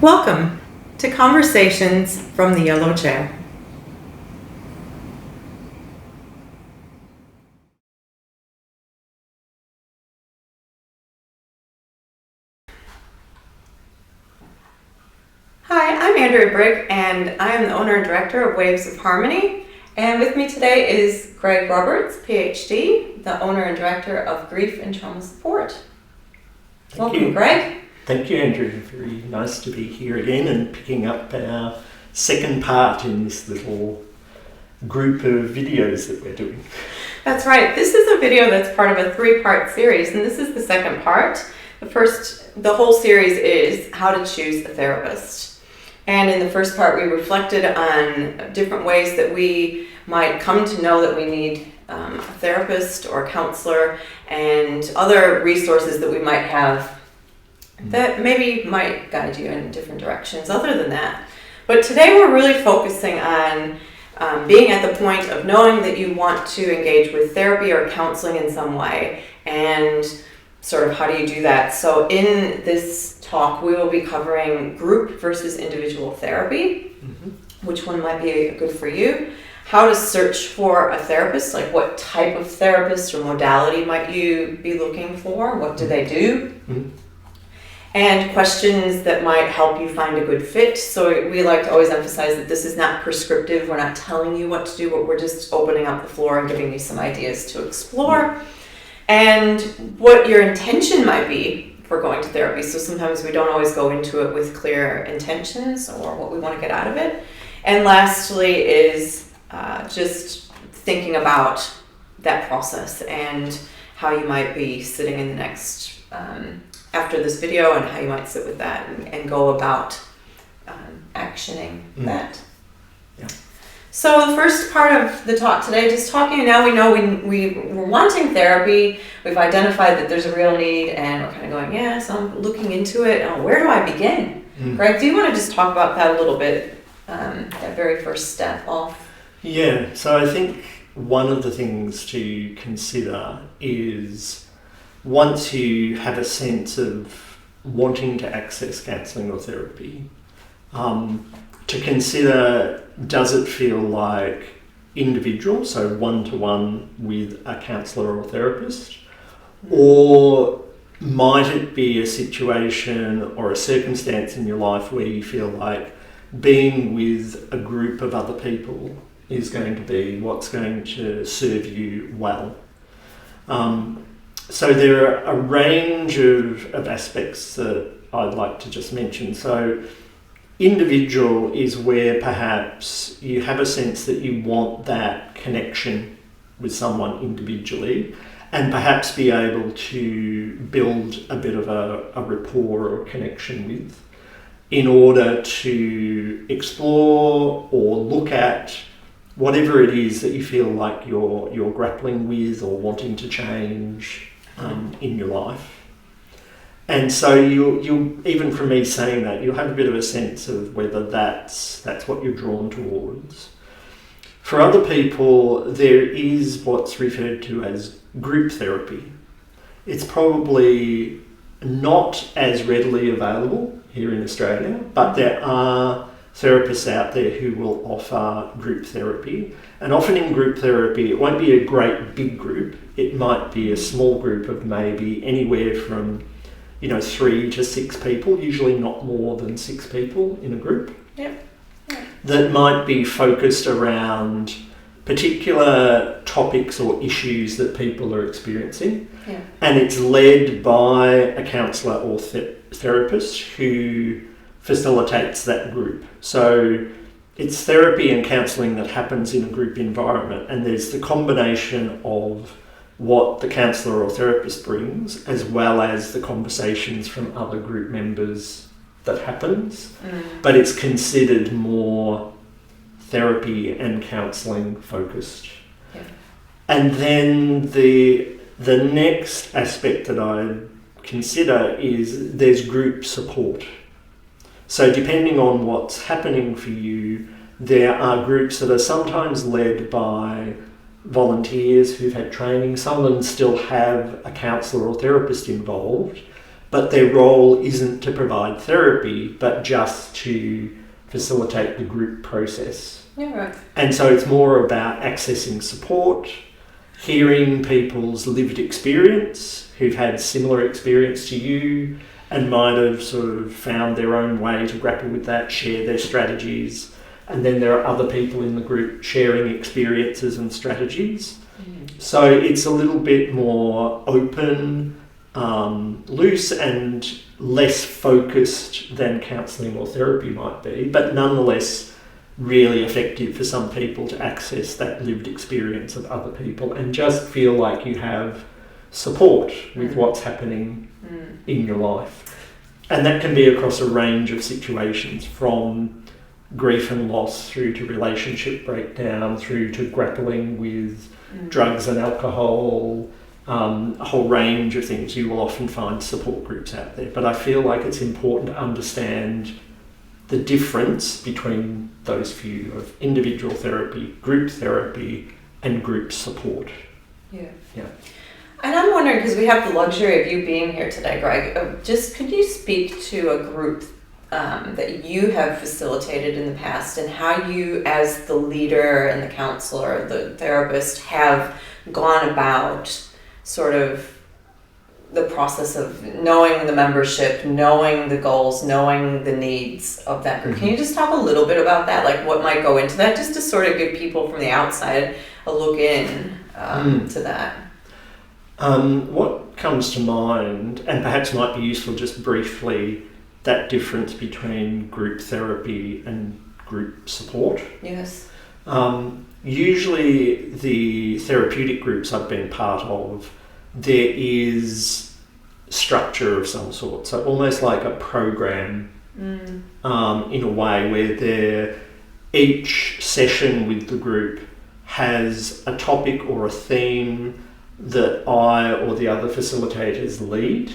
Welcome to Conversations from the Yellow Chair. Hi, I'm Andrea Bryk, and I am the owner and director of Waves of Harmony. And with me today is Greg Roberts, PhD, the owner and director of Grief and Trauma Support. Welcome, Greg. Thank you, Andrew. Very nice to be here again and picking up our second part in this little group of videos that we're doing. That's right. This is a video that's part of a 3-part series, and this is the second part. The whole series is how to choose a therapist. And in the first part, we reflected on different ways that we might come to know that we need a therapist or a counselor and other resources that we might have that maybe might guide you in different directions other than that. But today we're really focusing on being at the point of knowing that you want to engage with therapy or counseling in some way, and sort of how do you do that. So in this talk, we will be covering group versus individual therapy, which one might be good for you, how to search for a therapist, like what type of therapist or modality might you be looking for, what do they do, and questions that might help you find a good fit. So we like to always emphasize that this is not prescriptive. We're not telling you what to do, but we're just opening up the floor and giving you some ideas to explore and what your intention might be for going to therapy. So sometimes we don't always go into it with clear intentions or what we want to get out of it. And lastly is just thinking about that process and how you might be sitting in the next after this video, and how you might sit with that and go about actioning that. Yeah. So the first part of the talk today, just talking, now we know we're wanting therapy, we've identified that there's a real need, and we're kind of going, yeah, so I'm looking into it, and where do I begin? Greg, do you want to just talk about that a little bit, that very first step off? Yeah, so I think one of the things to consider is once you have a sense of wanting to access counselling or therapy, to consider, does it feel like individual, so one-to-one with a counsellor or therapist, or might it be a situation or a circumstance in your life where you feel like being with a group of other people is going to be what's going to serve you well? So there are a range of aspects that I'd like to just mention. So individual is where perhaps you have a sense that you want that connection with someone individually and perhaps be able to build a bit of a rapport or connection with in order to explore or look at whatever it is that you feel like you're grappling with or wanting to change in your life. And so you'll even from me saying that, you'll have a bit of a sense of whether that's what you're drawn towards. For other people, there is what's referred to as group therapy. It's probably not as readily available here in Australia, but there are therapists out there who will offer group therapy. And often in group therapy, it won't be a great big group. It might be a small group of maybe anywhere from 3 to 6 people, usually not more than 6 people in a group. Yep. That might be focused around particular topics or issues that people are experiencing. Yeah. And it's led by a counsellor or therapist who facilitates that group. So it's therapy and counselling that happens in a group environment, and there's the combination of what the counsellor or therapist brings as well as the conversations from other group members that happens. But it's considered more therapy and counselling focused. Yeah. And then the next aspect that I consider is there's group support. So depending on what's happening for you, there are groups that are sometimes led by volunteers who've had training. Some of them still have a counsellor or therapist involved, but their role isn't to provide therapy, but just to facilitate the group process. Yeah, right. And so it's more about accessing support, hearing people's lived experience, who've had similar experience to you and might have sort of found their own way to grapple with that, share their strategies. And then there are other people in the group sharing experiences and strategies. So it's a little bit more open, loose and less focused than counselling or therapy might be, but nonetheless really effective for some people to access that lived experience of other people and just feel like you have support with what's happening in your life. And that can be across a range of situations, from grief and loss through to relationship breakdown, through to grappling with drugs and alcohol, a whole range of things. You will often find support groups out there. But I feel like it's important to understand the difference between those few of individual therapy, and group support. Yeah. Yeah. And I'm wondering, because we have the luxury of you being here today, Greg, just could you speak to a group that you have facilitated in the past and how you, as the leader and the counselor, the therapist, have gone about sort of the process of knowing the membership, knowing the goals, knowing the needs of that group. Can you just talk a little bit about that, like what might go into that, just to sort of give people from the outside a look in to that? What comes to mind, and perhaps might be useful just briefly, that difference between group therapy and group support. Yes. Usually the therapeutic groups I've been part of, there is structure of some sort, so almost like a program in a way where each session with the group has a topic or a theme that I or the other facilitators lead,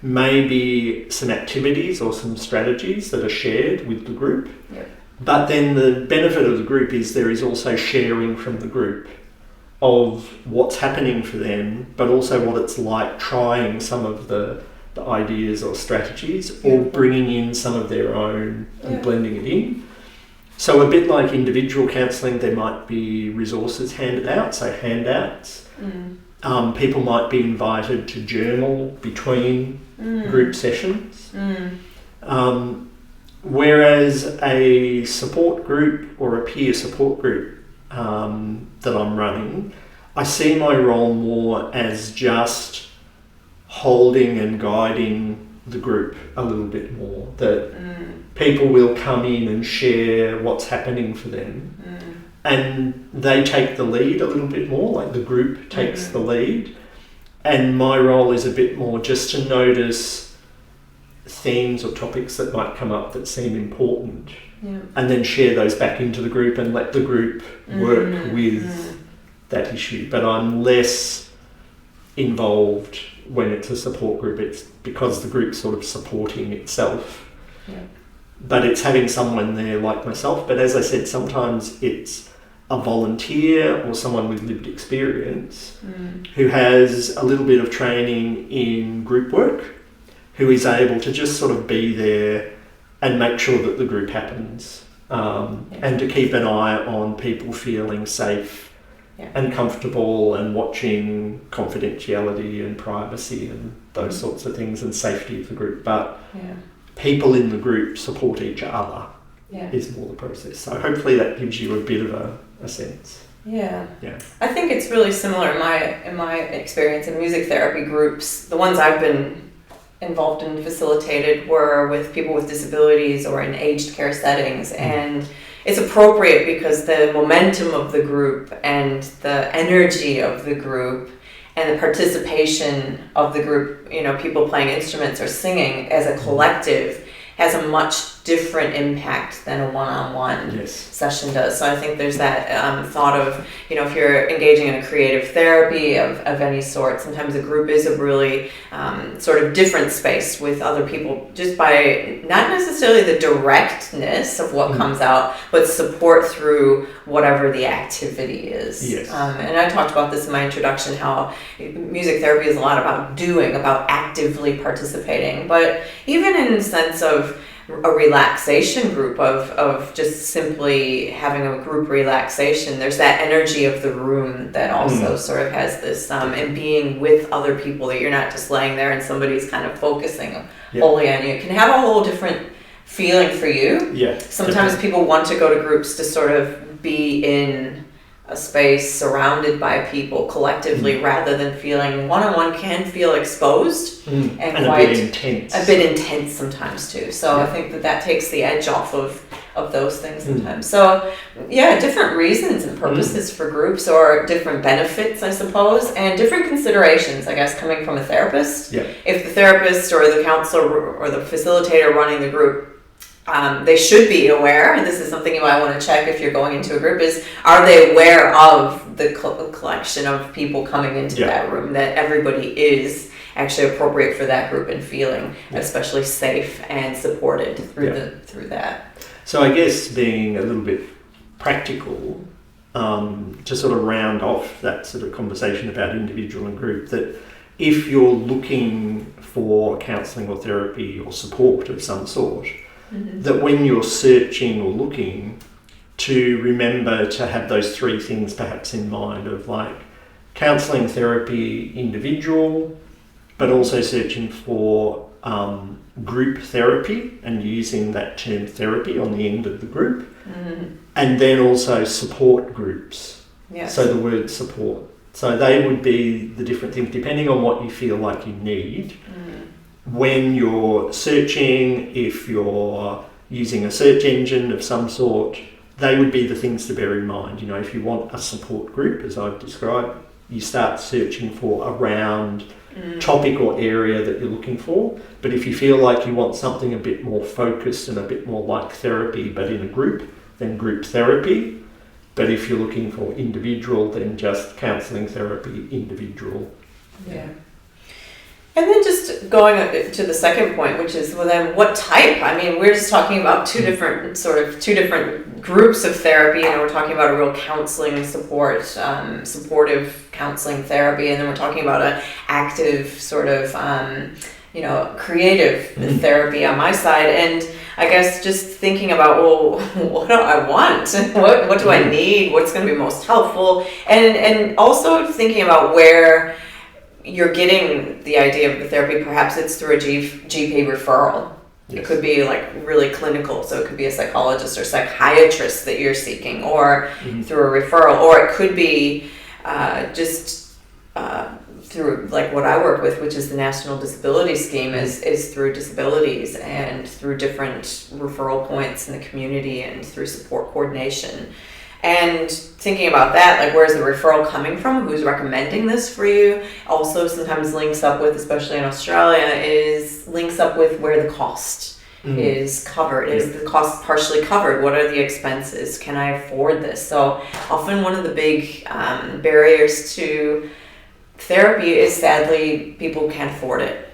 maybe some activities or some strategies that are shared with the group. Yep. But then the benefit of the group is there is also sharing from the group of what's happening for them, but also what it's like trying some of the ideas or strategies, or bringing in some of their own and blending it in. So a bit like individual counselling, there might be resources handed out, so handouts. People might be invited to journal between group sessions. Whereas a support group or a peer support group that I'm running, I see my role more as just holding and guiding the group a little bit more. That people will come in and share what's happening for them. And they take the lead a little bit more, like the group takes the lead. And my role is a bit more just to notice themes or topics that might come up that seem important, and then share those back into the group and let the group work with that issue. But I'm less involved when it's a support group. It's because the group's sort of supporting itself. But it's having someone there like myself. But as I said, sometimes it's a volunteer or someone with lived experience who has a little bit of training in group work, who is able to just sort of be there and make sure that the group happens, and to keep an eye on people feeling safe and comfortable, and watching confidentiality and privacy and those sorts of things, and safety of the group. But people in the group support each other is more the process. So hopefully that gives you a bit of a sense. Yeah. I think it's really similar in my experience in music therapy groups. The ones I've been involved in, facilitated, were with people with disabilities or in aged care settings, and it's appropriate because the momentum of the group and the energy of the group and the participation of the group, people playing instruments or singing as a collective, has a much different impact than a one-on-one Yes. session does. So I think there's that thought of, if you're engaging in a creative therapy of any sort, sometimes a group is a really sort of different space with other people, just by not necessarily the directness of what comes out, but support through whatever the activity is. Yes. And I talked about this in my introduction, how music therapy is a lot about doing, about actively participating, but even in the sense of a relaxation group of just simply having a group relaxation, there's that energy of the room that also sort of has this and being with other people, that you're not just laying there and somebody's kind of focusing wholly on you. It can have a whole different feeling for you. Yeah. Sometimes definitely. people want to go to groups to sort of be in a space surrounded by people collectively, rather than feeling one-on-one can feel exposed and quite a bit intense sometimes too. So I think that takes the edge off of those things sometimes. So different reasons and purposes for groups, or different benefits, I suppose, and different considerations, I guess, coming from a therapist. If the therapist or the counselor or the facilitator running the group, they should be aware, and this is something you might want to check if you're going into a group, is are they aware of the collection of people coming into that room, that everybody is actually appropriate for that group and feeling especially safe and supported through that. So I guess being a little bit practical, to sort of round off that sort of conversation about individual and group, that if you're looking for counselling or therapy or support of some sort, that when you're searching or looking, to remember to have those three things perhaps in mind, of like counselling, therapy, individual, but also searching for group therapy and using that term therapy on the end of the group, and then also support groups. So the word support. So they would be the different things depending on what you feel like you need. When you're searching, if you're using a search engine of some sort, they would be the things to bear in mind. If you want a support group, as I've described, you start searching for around topic or area that you're looking for. But if you feel like you want something a bit more focused and a bit more like therapy, but in a group, then group therapy. But if you're looking for individual, then just counselling, therapy, individual. And then just going to the second point, which is, well, then what type? I mean, we're just talking about two different groups of therapy. We're talking about a real counseling support, supportive counseling therapy, and then we're talking about an active sort of, creative therapy on my side. And I guess just thinking about, well, what do I want? What do I need? What's going to be most helpful? And also thinking about where you're getting the idea of the therapy. Perhaps it's through a GP referral. It could be like really clinical, so it could be a psychologist or psychiatrist that you're seeking, or through a referral, or it could be just through like what I work with, which is the National Disability Scheme, is through disabilities and through different referral points in the community and through support coordination. And thinking about that, like where's the referral coming from? Who's recommending this for you? Also sometimes links up with, especially in Australia, links up with where the cost is covered. Is the cost partially covered? What are the expenses? Can I afford this? So often one of the big barriers to therapy is, sadly, people can't afford it.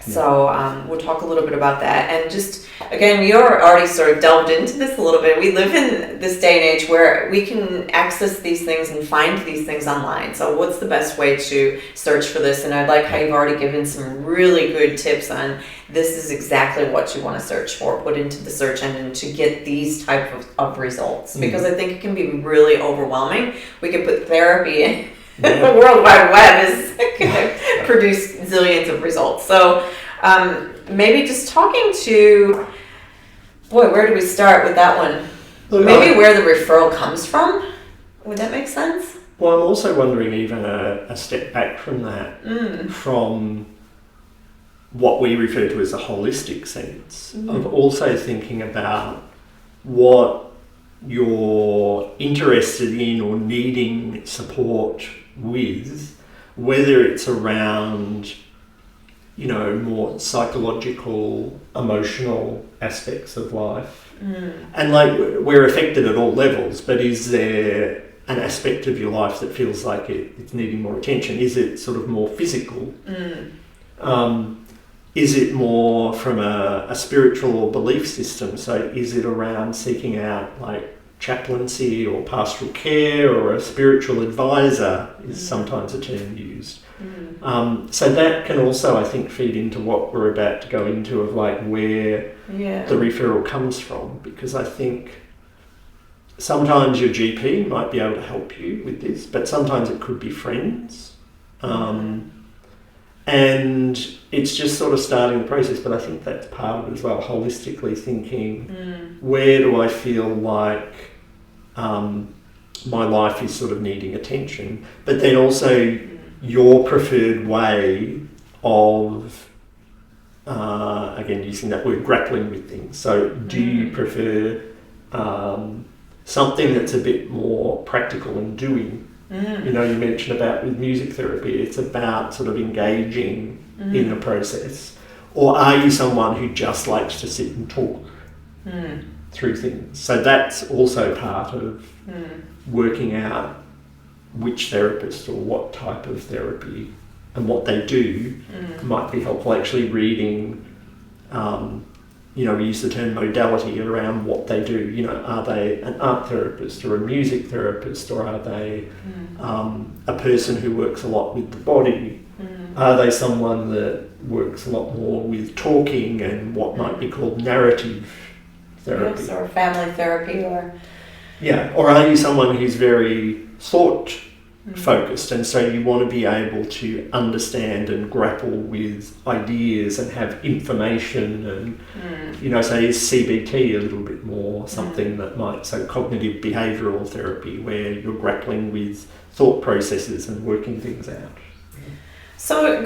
So we'll talk a little bit about that. And just, again, you're already sort of delved into this a little bit. We live in this day and age where we can access these things and find these things online. So what's the best way to search for this? And I like how you've already given some really good tips on this is exactly what you want to search for, put into the search engine to get these type of results. Because I think it can be really overwhelming. We can put therapy in. The World Wide Web is going to produce zillions of results. So maybe just talking to, where do we start with that one? Maybe where the referral comes from. Would that make sense? Well, I'm also wondering even a step back from that, from what we refer to as a holistic sense, of also thinking about what you're interested in or needing support with, whether it's around more psychological, emotional aspects of life. And like, we're affected at all levels, but is there an aspect of your life that feels like it's needing more attention? Is it sort of more physical? Is it more from a spiritual or belief system? So is it around seeking out like chaplaincy or pastoral care, or a spiritual advisor is sometimes a term used. So that can also, I think, feed into what we're about to go into of like where the referral comes from, because I think sometimes your GP might be able to help you with this, but sometimes it could be friends. And it's just sort of starting the process, but I think that's part of it as well, holistically thinking, where do I feel like my life is sort of needing attention, but then also your preferred way of, again, using that word, grappling with things. So do you prefer something that's a bit more practical and doing? You mentioned about with music therapy, it's about sort of engaging in the process. Or are you someone who just likes to sit and talk through things? So that's also part of working out which therapist or what type of therapy and what they do might be helpful. Actually reading, we use the term modality around what they do. Are they an art therapist or a music therapist, or are they a person who works a lot with the body? Are they someone that works a lot more with talking and what might be called narrative therapy? Yes, or family therapy, or... Yeah, or are you someone who's very thought focused, and so you want to be able to understand and grapple with ideas and have information, and so is CBT a little bit more something that might, so cognitive behavioural therapy, where you're grappling with thought processes and working things out. So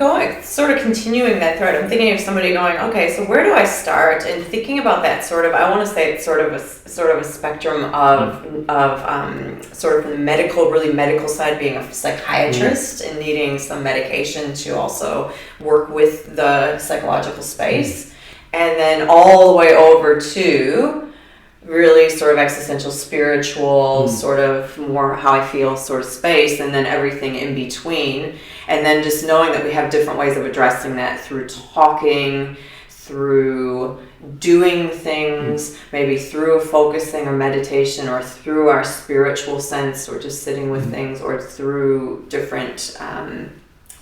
continuing that thread, I'm thinking of somebody going, okay, so where do I start? And thinking about that I want to say it's sort of a spectrum of sort of from the really medical side, being a psychiatrist and needing some medication to also work with the psychological space, and then all the way over to really sort of existential, spiritual, sort of more how I feel sort of space, and then everything in between. And then just knowing that we have different ways of addressing that through talking, through doing things, maybe through focusing or meditation, or through our spiritual sense, or just sitting with things, or through different,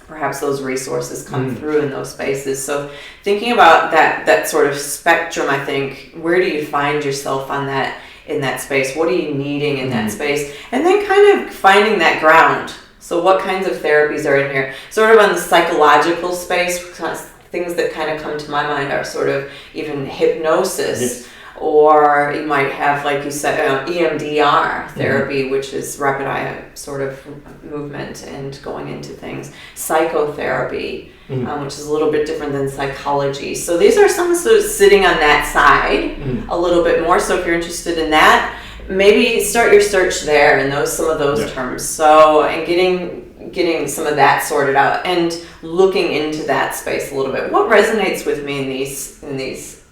perhaps those resources come through in those spaces. So thinking about that sort of spectrum, I think, where do you find yourself on that, in that space? What are you needing in that space? And then kind of finding that ground. So what kinds of therapies are in here? Sort of on the psychological space, things that kind of come to my mind are sort of even hypnosis, or you might have, like you said, EMDR therapy, which is rapid eye sort of movement and going into things. Psychotherapy, which is a little bit different than psychology. So these are some sort of sitting on that side a little bit more. So if you're interested in that, maybe start your search there in some of those terms. So, and getting some of that sorted out and looking into that space a little bit. What resonates with me in these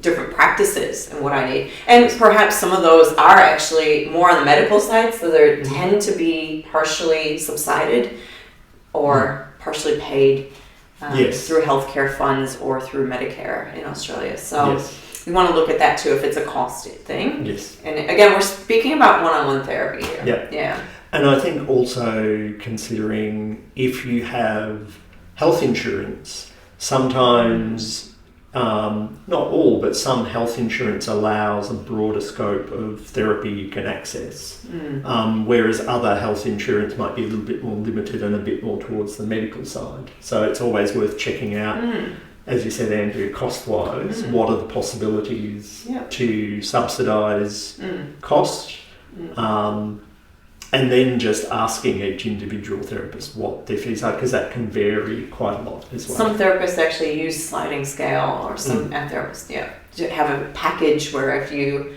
different practices and what I need. And perhaps some of those are actually more on the medical side, so they tend to be partially subsided or partially paid through healthcare funds or through Medicare in Australia. So we want to look at that too, if it's a cost thing. Yes. And again, we're speaking about one-on-one therapy here. Yeah. And I think also considering if you have health insurance, sometimes, not all, but some health insurance allows a broader scope of therapy you can access, whereas other health insurance might be a little bit more limited and a bit more towards the medical side. So it's always worth checking out, as you said, Andrea, cost-wise, what are the possibilities to subsidise cost, and then just asking each individual therapist what their fees are, because that can vary quite a lot as well. Some therapists actually use sliding scale, or some therapists have a package where if you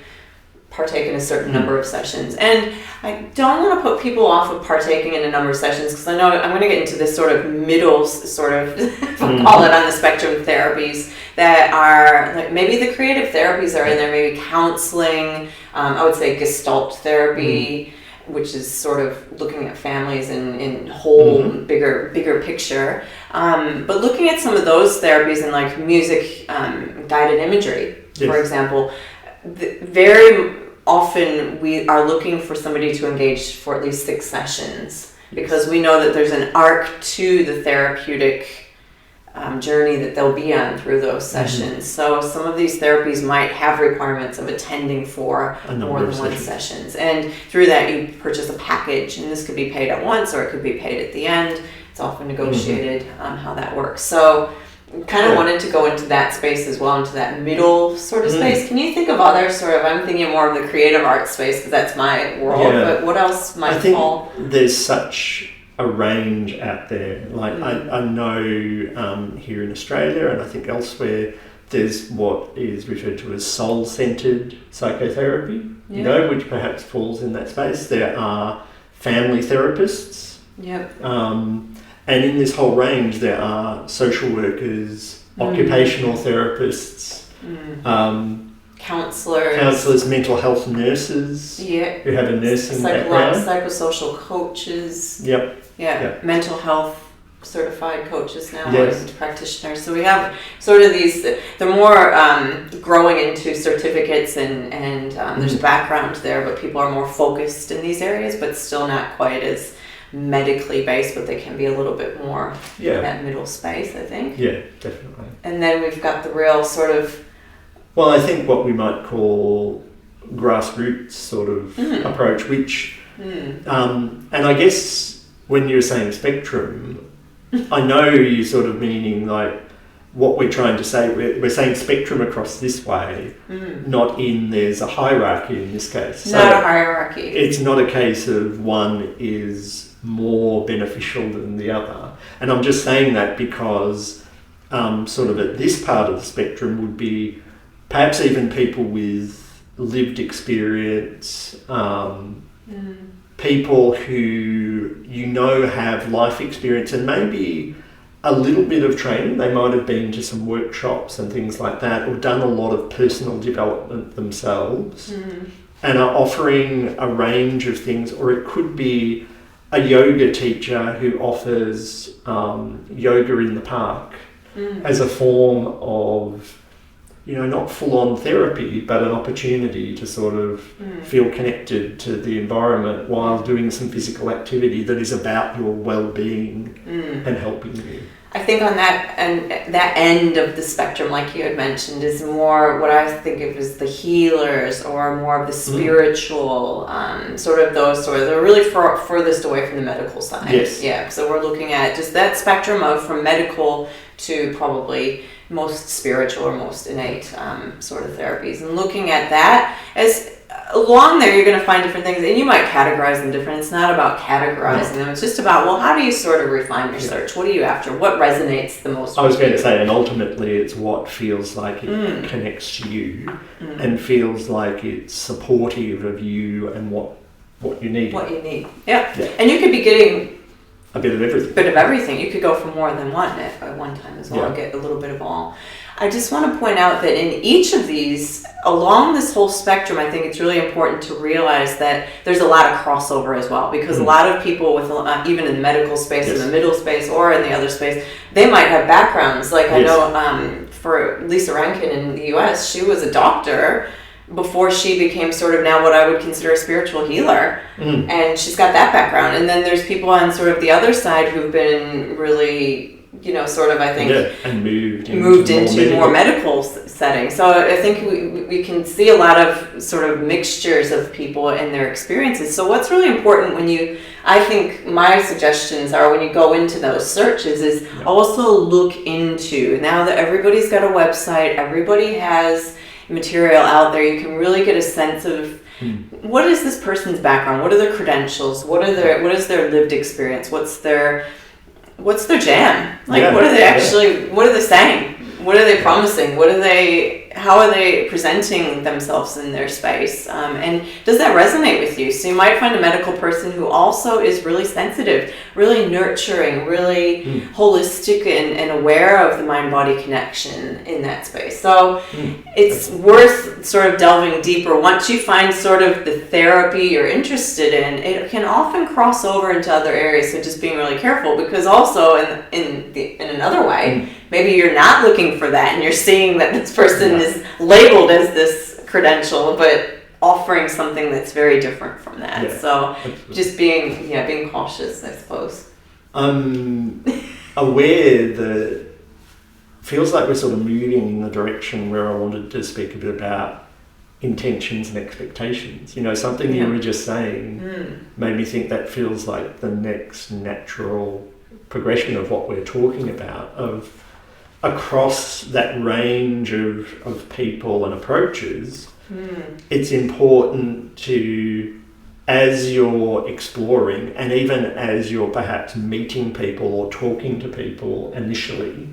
partake in a certain number of sessions. And I don't want to put people off of partaking in a number of sessions, because I know I'm going to get into this sort of middle sort of, call it, on the spectrum of therapies that are, like, maybe the creative therapies are in there, maybe counseling, I would say Gestalt therapy, which is sort of looking at families in whole, bigger picture. But looking at some of those therapies and like music guided imagery, for example, very often we are looking for somebody to engage for at least 6 sessions, because we know that there's an arc to the therapeutic journey that they'll be on through those sessions. So some of these therapies might have requirements of attending for more than one sessions. And through that you purchase a package, and this could be paid at once or it could be paid at the end. It's often negotiated how that works. So kind of wanted to go into that space as well, into that middle sort of space. Can you think of other sort of, I'm thinking more of the creative art space because that's my world, but what else might fall? There's such a range out there. Like I know here in Australia, and I think elsewhere, there's what is referred to as soul-centered psychotherapy, you know, which perhaps falls in that space. There are family therapists. And in this whole range, there are social workers, occupational therapists, counselors, mental health nurses who have a nursing background, psychosocial coaches, mental health certified coaches now, licensed practitioners. So we have sort of these, they're more growing into certificates and there's a background there, but people are more focused in these areas, but still not quite as medically based, but they can be a little bit more in that middle space, I think. Yeah, definitely. And then we've got the real sort of... Well, I think what we might call grassroots sort of approach, which... and I guess when you're saying spectrum, I know you're sort of meaning like what we're trying to say, we're saying spectrum across this way, not in there's a hierarchy in this case. Not a hierarchy. It's not a case of one is more beneficial than the other. And I'm just saying that because sort of at this part of the spectrum would be perhaps even people with lived experience, people who you know have life experience and maybe a little bit of training. They might have been to some workshops and things like that, or done a lot of personal development themselves, and are offering a range of things. Or it could be a yoga teacher who offers yoga in the park as a form of, you know, not full-on therapy, but an opportunity to sort of feel connected to the environment while doing some physical activity that is about your well-being and helping you. I think on that end of the spectrum, like you had mentioned, is more what I think of as the healers, or more of the spiritual, sort of they're really furthest away from the medical side. Yes. Yeah, so we're looking at just that spectrum of from medical to probably most spiritual or most innate sort of therapies, and looking at that as along there you're going to find different things, and you might categorize them different. It's not about categorizing them, it's just about, well, how do you sort of refine your search? What are you after? What resonates the most? I was going to say, and ultimately it's what feels like it connects to you and feels like it's supportive of you and what you need. Yeah. And you could be getting a bit of everything. You could go for more than one at one time as well, and get a little bit of all. I just want to point out that in each of these, along this whole spectrum, I think it's really important to realize that there's a lot of crossover as well, because a lot of people with, even in the medical space, in the middle space, or in the other space, they might have backgrounds. Like I know for Lisa Rankin in the US, she was a doctor before she became sort of now what I would consider a spiritual healer. And she's got that background. And then there's people on sort of the other side who've been really, you know, sort of, I think, and moved into more medical settings. So I think we can see a lot of sort of mixtures of people and their experiences. So what's really important I think my suggestions are when you go into those searches is also look into, now that everybody's got a website, everybody has material out there, you can really get a sense of what is this person's background, what are their credentials, what is their lived experience, what's their jam, like what are they actually, what are they saying, What are they promising? How are they presenting themselves in their space? And does that resonate with you? So you might find a medical person who also is really sensitive, really nurturing, really holistic and aware of the mind-body connection in that space. So it's worth sort of delving deeper. Once you find sort of the therapy you're interested in, it can often cross over into other areas. So just being really careful, because also in another way, maybe you're not looking for that and you're seeing that this person is labeled as this credential, but offering something that's very different from that. Yeah, so absolutely. just being cautious, I suppose. I'm aware that feels like we're sort of moving in the direction where I wanted to speak a bit about intentions and expectations. You know, something you were just saying made me think that feels like the next natural progression of what we're talking about, of across that range of people and approaches. It's important to, as you're exploring and even as you're perhaps meeting people or talking to people initially,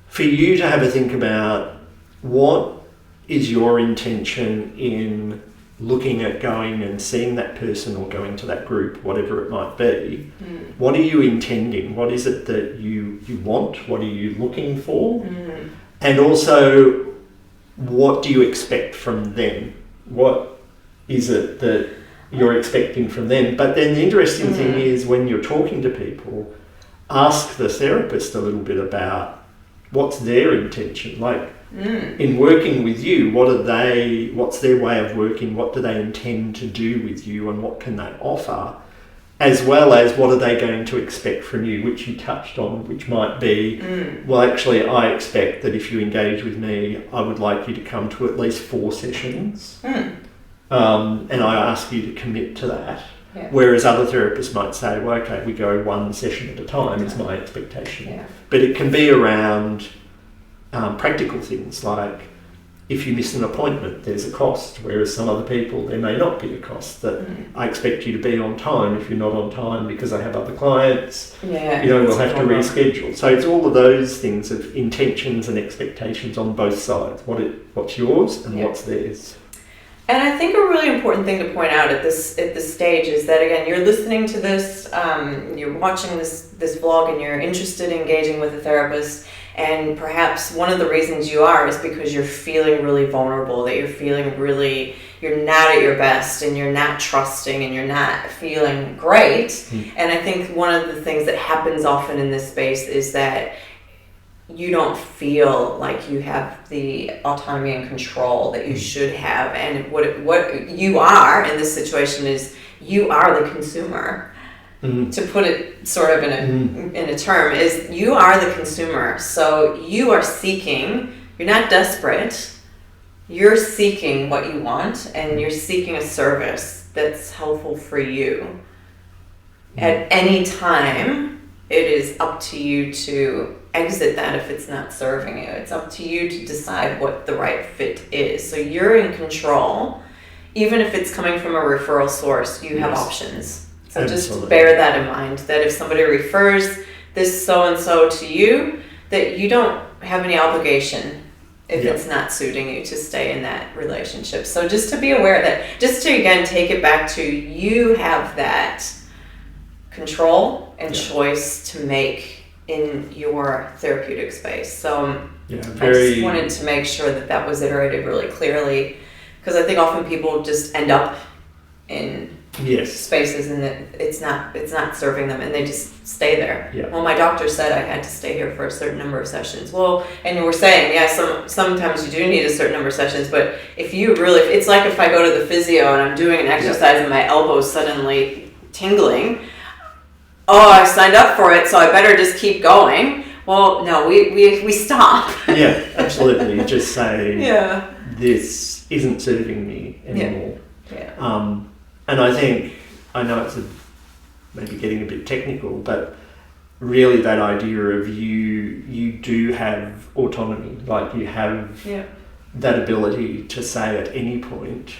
for you to have a think about what is your intention in looking at going and seeing that person or going to that group, whatever it might be. What are you intending? What is it that you want? What are you looking for? And also, what do you expect from them? What is it that you're expecting from them? But then the interesting thing is, when you're talking to people, ask the therapist a little bit about what's their intention. Like, in working with you, what's their way of working? What do they intend to do with you, and what can they offer? As well as what are they going to expect from you, which you touched on, which might be, well, actually, I expect that if you engage with me, I would like you to come to at least 4 sessions. And I ask you to commit to that. Yeah. Whereas other therapists might say, well, okay, we go 1 session at a time is my expectation. Yeah. But it can be around practical things, like if you miss an appointment, there's a cost, whereas some other people, there may not be a cost. That I expect you to be on time. If you're not on time because I have other clients, we'll have to reschedule. So it's all of those things of intentions and expectations on both sides. What's yours and what's theirs. And I think a really important thing to point out at this stage is that, again, you're listening to this, you're watching this vlog, and you're interested in engaging with a therapist. And perhaps one of the reasons you are is because you're feeling really vulnerable, that you're not at your best, and you're not trusting, and you're not feeling great. And I think one of the things that happens often in this space is that you don't feel like you have the autonomy and control that you should have. And what you are in this situation is you are the consumer. To put it sort of in a term, is you are the consumer. So you are seeking, you're not desperate, you're seeking what you want, and you're seeking a service that's helpful for you. At any time, it is up to you to exit that if it's not serving you. It's up to you to decide what the right fit is. So you're in control. Even if it's coming from a referral source, you have options. So just bear that in mind, that if somebody refers this so-and-so to you, that you don't have any obligation if it's not suiting you to stay in that relationship. So just to be aware of that, just to, again, take it back to, you have that control and choice to make in your therapeutic space. So I just wanted to make sure that was iterated really clearly, because I think often people just end up in spaces and that it's not serving them, and they just stay there. Well, my doctor said I had to stay here for a certain number of sessions. Well, and we're saying, sometimes you do need a certain number of sessions, but if you really, it's like if I go to the physio and I'm doing an exercise and my elbow's suddenly tingling, I signed up for it, so I better just keep going. Well, no, we stop. Absolutely. You just say, this isn't serving me anymore. And I know it's maybe getting a bit technical, but really that idea of you do have autonomy, like you have that ability to say at any point,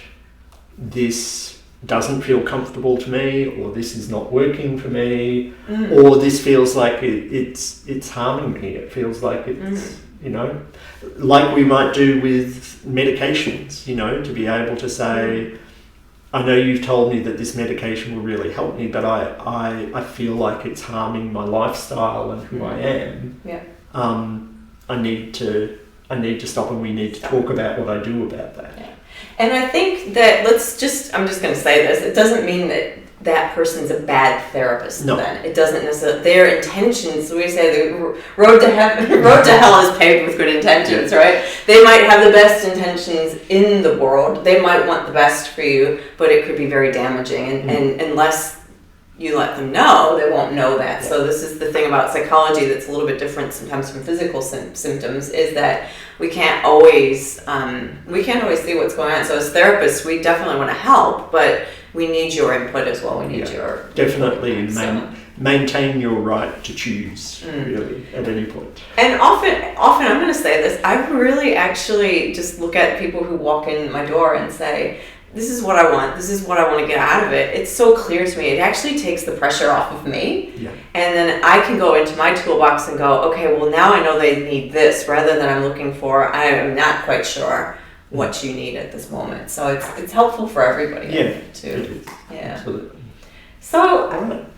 this doesn't feel comfortable to me, or this is not working for me, or this feels like it's harming me. It feels like you know, like we might do with medications, you know, to be able to say, I know you've told me that this medication will really help me, but I feel like it's harming my lifestyle and who I am. Yeah. I need to stop, and we need to talk about what I do about that. Yeah. And I think that I'm just going to say this, it doesn't mean that person's a bad therapist. No. Then it doesn't necessarily, their intentions, we say the road to hell is paved with good intentions, right? They might have the best intentions in the world, they might want the best for you, but it could be very damaging, and unless you let them know, they won't know that. So this is the thing about psychology that's a little bit different sometimes from physical symptoms, is that we can't always see what's going on. So as therapists, we definitely want to help, but we need your input as well. We need your definitely maintain your right to choose, really, at any point. And often I'm going to say this, I really actually just look at people who walk in my door and say, this is what I want. This is what I want to get out of it. It's so clear to me. It actually takes the pressure off of me. Yeah. And then I can go into my toolbox and go, okay, well, now I know they need this, rather than I'm looking for, I am not quite sure what you need at this moment. So it's helpful for everybody. Yeah, too. it is. Yeah. Absolutely. So,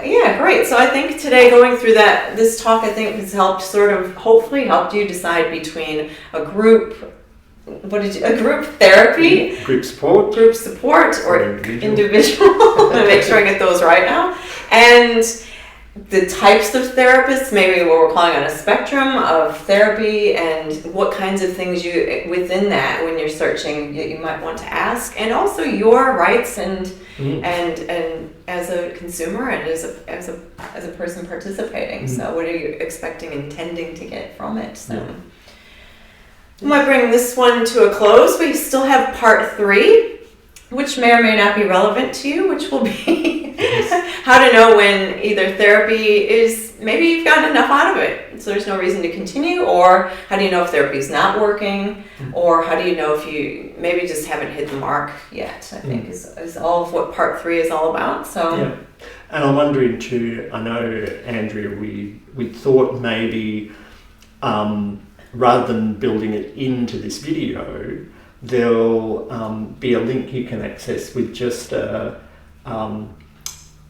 yeah, great. So I think today, going through this talk, I think has hopefully helped you decide between a group therapy, group support, or individual. I'm gonna make sure I get those right now. And the types of therapists, maybe what we're calling on a spectrum of therapy, and what kinds of things you within that, when you're searching, you might want to ask, and also your rights and as a consumer and as a person participating. So what are you intending to get from it? So. I might bring this one to a close. We still have part 3, which may or may not be relevant to you, which will be how to know when either therapy is, maybe you've gotten enough out of it, so there's no reason to continue, or how do you know if therapy is not working, or how do you know if you maybe just haven't hit the mark yet, I think is all of what part 3 is all about. So. Yeah. And I'm wondering too, I know, Andrea, we thought maybe, rather than building it into this video, there'll be a link you can access with just a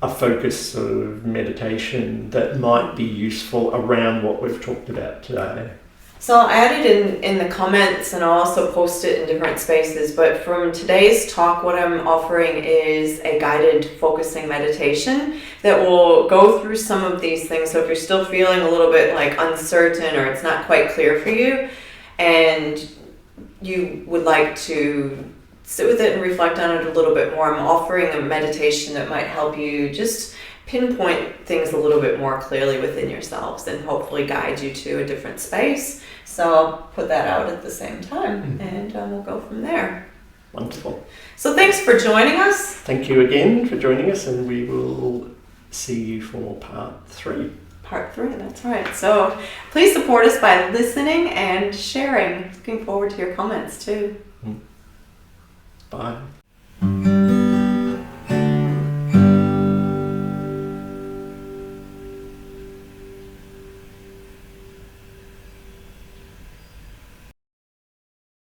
focus sort of meditation that might be useful around what we've talked about today. So I'll add it in the comments, and I'll also post it in different spaces. But from today's talk, what I'm offering is a guided focusing meditation that will go through some of these things. So if you're still feeling a little bit like uncertain, or it's not quite clear for you, and you would like to sit with it and reflect on it a little bit more, I'm offering a meditation that might help you just pinpoint things a little bit more clearly within yourselves, and hopefully guide you to a different space. So I'll put that out at the same time, and we'll go from there. Wonderful. So thanks for joining us. Thank you again for joining us, and we will see you for part 3. Part 3, that's right. So please support us by listening and sharing. Looking forward to your comments too. Bye.